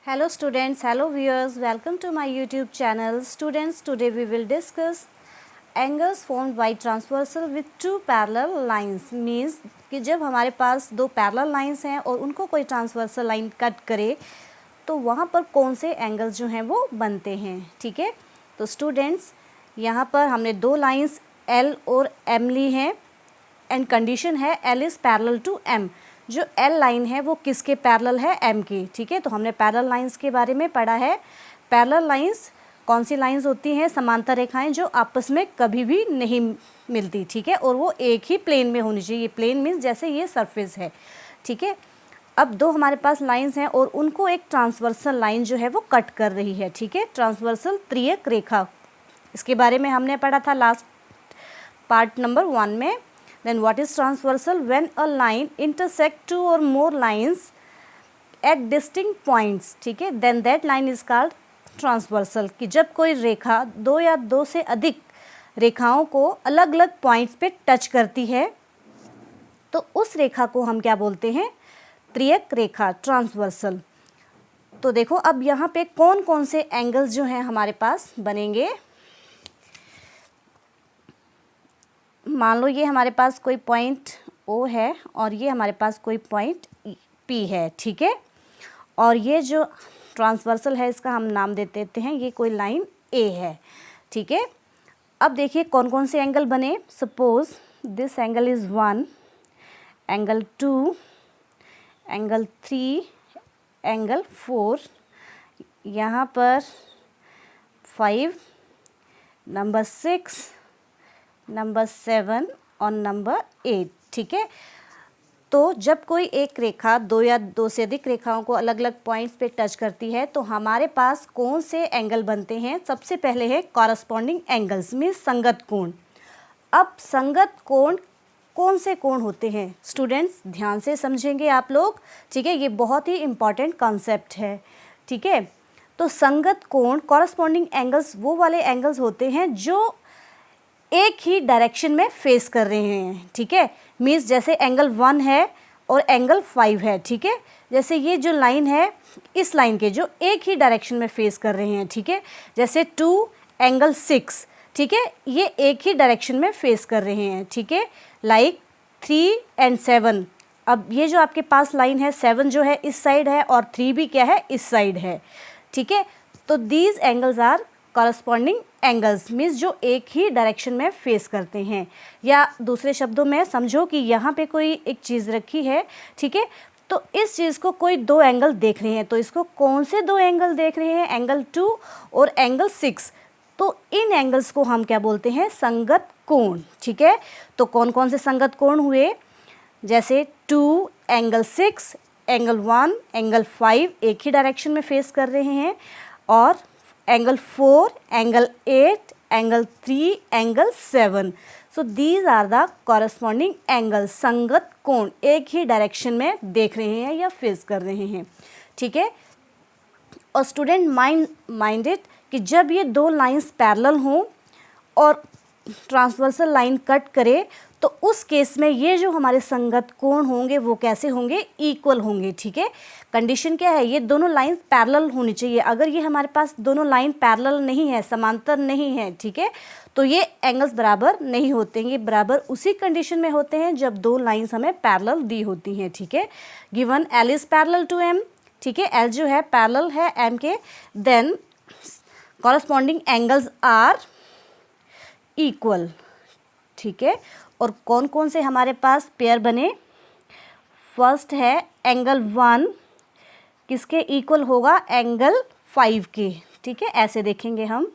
Hello students, hello viewers, welcome to my YouTube channel. Students, today we will discuss angles formed by transversal with two parallel lines. Means कि जब हमारे पास दो parallel lines हैं और उनको कोई transversal line cut करे तो वहाँ पर कौन से एंगल्स जो हैं वो बनते हैं. ठीक है, तो स्टूडेंट्स यहाँ पर हमने दो लाइंस L और M ली हैं एंड कंडीशन है L is parallel to M. जो L लाइन है वो किसके पैरेलल है, M की. ठीक है, तो हमने पैरेलल लाइंस के बारे में पढ़ा है. पैरेलल लाइंस कौन सी लाइंस होती हैं, समांतर रेखाएं जो आपस में कभी भी नहीं मिलती. ठीक है, और वो एक ही प्लेन में होनी चाहिए. प्लेन मीन्स जैसे ये सरफेस है. ठीक है, अब दो हमारे पास लाइंस हैं और उनको एक ट्रांसवर्सल लाइन जो है वो कट कर रही है. ठीक है, ट्रांसवर्सल त्रियक रेखा, इसके बारे में हमने पढ़ा था लास्ट पार्ट नंबर 1 में. Then what is transversal? When a line intersect two or more lines at distinct points. ठीक है, then that line is called transversal. कि जब कोई रेखा दो या दो से अधिक रेखाओं को अलग अलग पॉइंट्स पे टच करती है तो उस रेखा को हम क्या बोलते हैं, त्रियक रेखा, ट्रांसवर्सल. तो देखो अब यहाँ पे कौन कौन से एंगल्स जो हैं हमारे पास बनेंगे. मान लो ये हमारे पास कोई पॉइंट O है और ये हमारे पास कोई पॉइंट P है. ठीक है, और ये जो ट्रांसवर्सल है इसका हम नाम दे देते हैं, ये कोई लाइन A है. ठीक है, अब देखिए कौन कौन से एंगल बने. Suppose this angle is 1, angle 2, angle 3, angle 4, यहाँ पर 5, नंबर 6, नंबर 7 और नंबर 8. ठीक है, तो जब कोई एक रेखा दो या दो से अधिक रेखाओं को अलग अलग पॉइंट्स पे टच करती है तो हमारे पास कौन से एंगल बनते हैं. सबसे पहले है कॉरस्पॉन्डिंग एंगल्स मीन्स संगत कोण. अब संगत कोण कौन से कोण होते हैं स्टूडेंट्स, ध्यान से समझेंगे आप लोग. ठीक है, ये बहुत ही इम्पॉर्टेंट कॉन्सेप्ट है. ठीक है, तो संगत कोण कॉरस्पॉन्डिंग एंगल्स वो वाले एंगल्स होते हैं जो एक ही डायरेक्शन में फेस कर रहे हैं. ठीक है, मीन्स जैसे एंगल 1 है और एंगल 5 है. ठीक है, जैसे ये जो लाइन है इस लाइन के जो एक ही डायरेक्शन में फेस कर रहे हैं. ठीक है, जैसे 2 एंगल 6. ठीक है, ये एक ही डायरेक्शन में फेस कर रहे हैं. ठीक है, लाइक 3 एंड 7. अब ये जो आपके पास लाइन है 7 जो है इस साइड है और 3 भी क्या है, इस साइड है. ठीक है, तो these angles are corresponding angles means जो एक ही डायरेक्शन में फेस करते हैं. या दूसरे शब्दों में समझो कि यहाँ पे कोई एक चीज़ रखी है. ठीक है, तो इस चीज़ को कोई दो एंगल देख रहे हैं, तो इसको कौन से दो एंगल देख रहे हैं, एंगल 2 और एंगल 6. तो इन एंगल्स को हम क्या बोलते हैं, संगत कोण. ठीक है, तो कौन कौन से संगत कोण हुए, जैसे 2 एंगल 6, एंगल 1, एंगल 5 एक ही डायरेक्शन में फेस कर रहे हैं, और angle 4, angle 8, angle 3, angle 7. So these are the corresponding angles. संगत कोण एक ही डायरेक्शन में देख रहे हैं या फेस कर रहे हैं. ठीक है, और स्टूडेंट माइंडेड कि जब ये दो लाइंस पैरेलल हों और ट्रांसवर्सल लाइन कट करे तो उस केस में ये जो हमारे संगत कोण होंगे वो कैसे होंगे, इक्वल होंगे. ठीक है, कंडीशन क्या है, ये दोनों लाइन पैरेलल होनी चाहिए. अगर ये हमारे पास दोनों लाइन पैरेलल नहीं है, समांतर नहीं है, ठीक है, तो ये एंगल्स बराबर नहीं होते. ये बराबर उसी कंडीशन में होते हैं जब दो लाइंस हमें पैरेलल दी होती हैं. ठीक है, given L is parallel to M. ठीक है, L जो है पैरेलल है M के, then corresponding angles are equal. ठीक है, और कौन कौन से हमारे पास पेयर बने. फर्स्ट है एंगल 1 किसके इक्वल होगा, एंगल 5 के. ठीक है, ऐसे देखेंगे हम.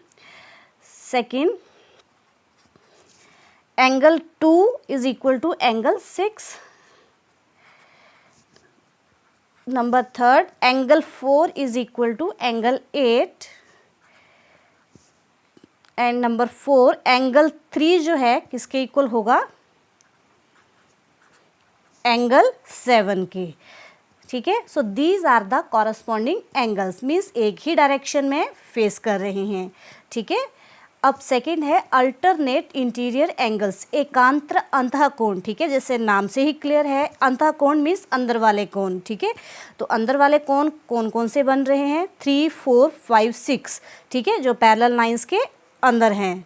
Second angle 2 is equal to angle 6. Number third angle 4 is equal to angle 8. And number 4 angle 3 जो है किसके इक्वल होगा, एंगल 7 के. ठीक है, so these are the corresponding angles means एक ही डायरेक्शन में फेस कर रहे हैं. ठीक है, अब सेकंड है अल्टरनेट इंटीरियर एंगल्स, एकांतर अंतःकोण, ठीक है, जैसे नाम से ही क्लियर है, अंतःकोण मीन्स अंदर वाले कोण, ठीक है। तो अंदर वाले कोण कौन कौन से बन रहे हैं, 3, 4, 5, 6, ठीक है, जो पैरेलल लाइंस के अंदर हैं,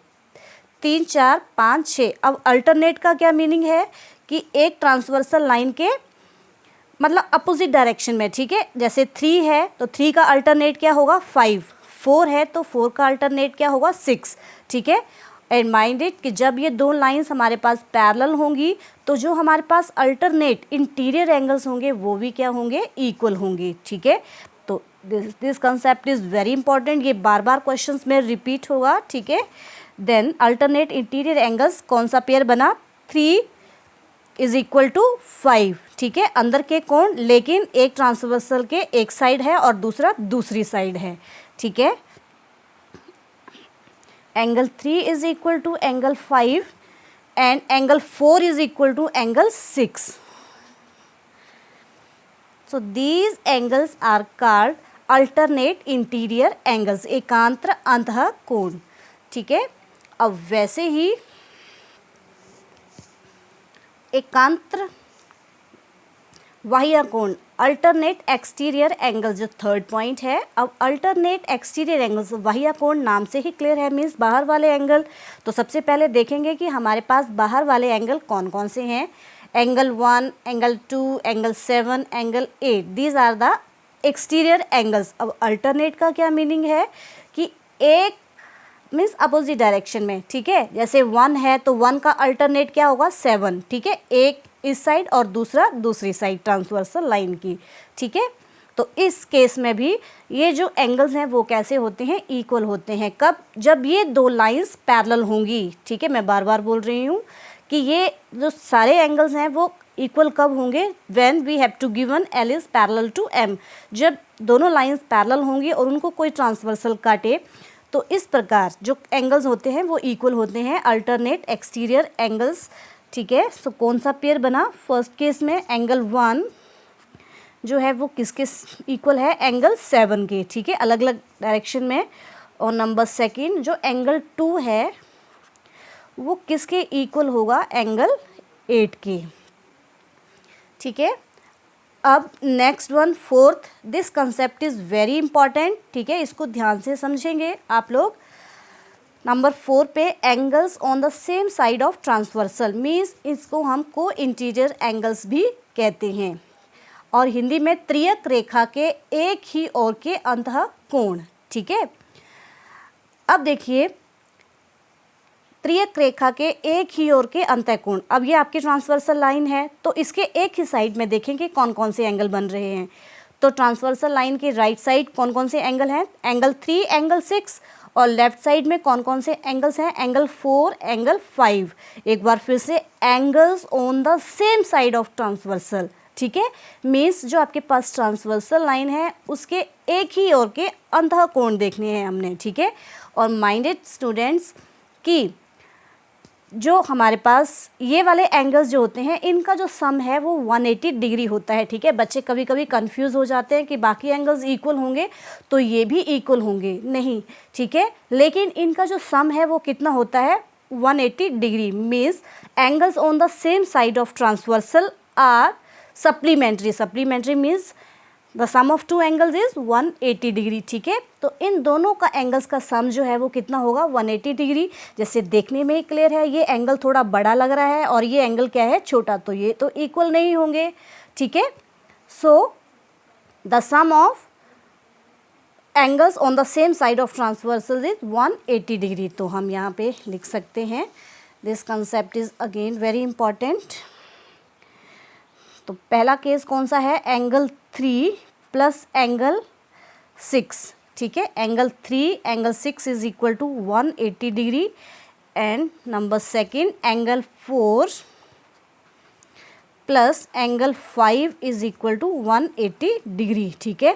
3, 4, 5, 6। अब अल्टरनेट का क्या मीनिंग है कि एक ट्रांसवर्सल लाइन के मतलब अपोजिट डायरेक्शन में, ठीक है। जैसे 3 है तो 3 का अल्टरनेट क्या होगा, 5, 4 है तो 4 का अल्टरनेट क्या होगा, 6, ठीक है। एंड माइंड इट कि जब ये दो लाइंस हमारे पास पैरेलल होंगी तो जो हमारे पास अल्टरनेट इंटीरियर एंगल्स होंगे वो भी क्या होंगे, इक्वल होंगे, ठीक है। तो this concept is very important, ये बार बार क्वेश्चंस में रिपीट होगा, ठीक है। देन अल्टरनेट इंटीरियर एंगल्स कौन सा पेयर बना, 3 इज इक्वल टू 5, ठीक है, अंदर के कोण, लेकिन एक ट्रांसवर्सल के एक साइड है और दूसरा दूसरी साइड है, ठीक है। Angle 3 is equal to angle 5 and angle 4 is equal to angle 6. So these angles are called alternate interior angles, एकांतर अंतः कोण, ठीक है। अब वैसे ही एकांतर बाह्य कोण अल्टरनेट एक्सटीरियर एंगल जो थर्ड पॉइंट है। अब अल्टरनेट एक्सटीरियर एंगल्स, बाह्य कोण नाम से ही क्लियर है, मीन्स बाहर वाले एंगल। तो सबसे पहले देखेंगे कि हमारे पास बाहर वाले एंगल कौन कौन से हैं। Angle 1, angle 2, angle 7, angle 8, these are the exterior angles. अब अल्टरनेट का क्या मीनिंग है कि एक मीन्स अपोजिट डायरेक्शन में, ठीक है। जैसे 1 है तो 1 का अल्टरनेट क्या होगा, 7, ठीक है, एक इस साइड और दूसरा दूसरी साइड ट्रांसवर्सल लाइन की, ठीक है। तो इस केस में भी ये जो एंगल्स हैं वो कैसे होते हैं, इक्वल होते हैं। कब, जब ये दो लाइंस पैरेलल होंगी, ठीक है। मैं बार बार बोल रही हूँ कि ये जो सारे एंगल्स हैं वो इक्वल कब होंगे, when we have to given L is parallel to M, जब दोनों लाइंस पैरेलल होंगी और उनको कोई ट्रांसवर्सल काटे, तो इस प्रकार जो एंगल्स होते हैं वो इक्वल होते हैं, अल्टरनेट एक्सटीरियर एंगल्स, ठीक है। सो कौन सा पेयर बना, फर्स्ट केस में एंगल 1 जो है वो किसके इक्वल है, एंगल 7 के, ठीक है, अलग अलग डायरेक्शन में। और नंबर सेकंड जो एंगल 2 है वो किसके इक्वल होगा, एंगल 8 के, ठीक है। अब next one, fourth, this concept is very important, ठीक है, इसको ध्यान से समझेंगे आप लोग। नंबर 4 पे angles on the same side of transversal, means इसको हम को इंटीरियर एंगल्स भी कहते हैं, और हिंदी में त्रियक रेखा के एक ही ओर के अंतः कोण, ठीक है। अब देखिए त्रियक रेखा के एक ही ओर के अंतःकोण, अब ये आपकी ट्रांसवर्सल लाइन है तो इसके एक ही साइड में देखेंगे कौन कौन से एंगल बन रहे हैं। तो ट्रांसवर्सल लाइन के राइट साइड कौन कौन से एंगल हैं, एंगल 3, एंगल 6, और लेफ्ट साइड में कौन कौन से एंगल्स हैं, एंगल 4, एंगल 5। एक बार फिर से, angles on the same side of transversal, ठीक है, मीन्स जो आपके पास ट्रांसवर्सल लाइन है उसके एक ही ओर के अंतःकोण देखने हैं हमने, ठीक है। और माइंडेड स्टूडेंट्स कि जो हमारे पास ये वाले एंगल्स जो होते हैं इनका जो सम है वो 180 डिग्री होता है, ठीक है। बच्चे कभी कभी कंफ्यूज हो जाते हैं कि बाकी एंगल्स इक्वल होंगे तो ये भी इक्वल होंगे, नहीं, ठीक है, लेकिन इनका जो सम है वो कितना होता है, 180 degree, means angles on the same side of transversal are supplementary, supplementary means the sum of two angles is 180 degree, ठीक है। तो इन दोनों का एंगल्स का सम जो है वो कितना होगा, 180 डिग्री। जैसे देखने में ही क्लियर है, ये एंगल थोड़ा बड़ा लग रहा है और ये एंगल क्या है, छोटा, तो ये तो इक्वल नहीं होंगे, ठीक है। So the sum of angles on the same side of transversal is 180 degree. तो हम यहाँ पे लिख सकते हैं, this concept is again very important. तो पहला केस कौन सा है, एंगल 3 प्लस एंगल 6, ठीक है, angle 3 angle 6 is equal to 180 degree. And number second, angle 4 plus angle 5 is equal to 180 degree, ठीक है।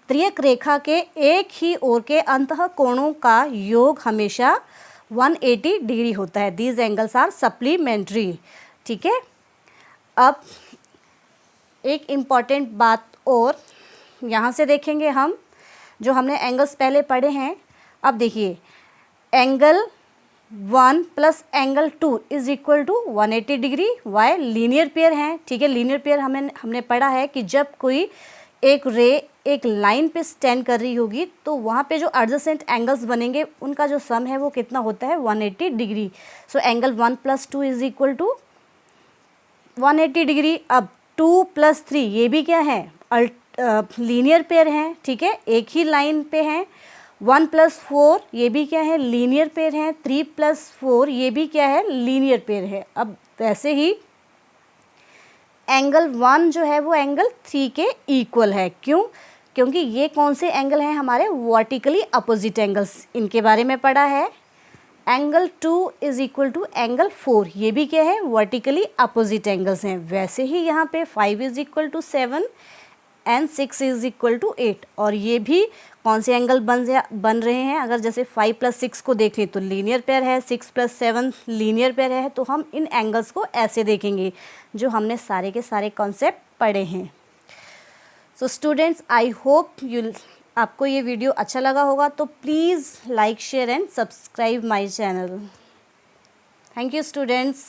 त्रियक रेखा के एक ही ओर के अंतः कोणों का योग हमेशा 180 डिग्री होता है, दीज एंगल्स आर सप्लीमेंट्री, ठीक है। अब एक इम्पॉर्टेंट बात और यहाँ से देखेंगे हम, जो हमने एंगल्स पहले पढ़े हैं। अब देखिए angle 1 plus angle 2 is equal to 180 degree. Why? Linear pair हैं, ठीक है। लीनियर पेयर हमने पढ़ा है कि जब कोई एक रे एक लाइन पे स्टैंड कर रही होगी तो वहाँ पे जो एडजेसेंट एंगल्स बनेंगे उनका जो सम है वो कितना होता है? 180 degree. So angle 1 plus 2 is equal to 180 degree. अब 2 प्लस 3 ये भी क्या है? लीनियर पेयर हैं, ठीक है, एक ही लाइन पे हैं। 1 प्लस 4 ये भी क्या है? लीनियर पेयर हैं। 3 प्लस 4 ये भी क्या है? लीनियर पेयर है। अब वैसे ही एंगल 1 जो है वो एंगल 3 के इक्वल है। क्यों? क्योंकि ये कौन से एंगल हैं? हमारे वर्टिकली अपोजिट एंगल्स, इनके बारे में पढ़ा है। Angle 2 is equal to angle 4 ये भी क्या है? वर्टिकली अपोजिट एंगल्स हैं। वैसे ही यहाँ पे 5 is equal to 7 and 6 is equal to 8, और ये भी कौन से एंगल बन रहे हैं? अगर जैसे 5 प्लस 6 को देख लें तो लीनियर पेयर है, 6 प्लस 7 लीनियर पेयर है, तो हम इन एंगल्स को ऐसे देखेंगे जो हमने सारे के सारे कॉन्सेप्ट पढ़े हैं। सो स्टूडेंट्स, आई होप आपको ये वीडियो अच्छा लगा होगा, तो please like share and subscribe my channel. Thank you students.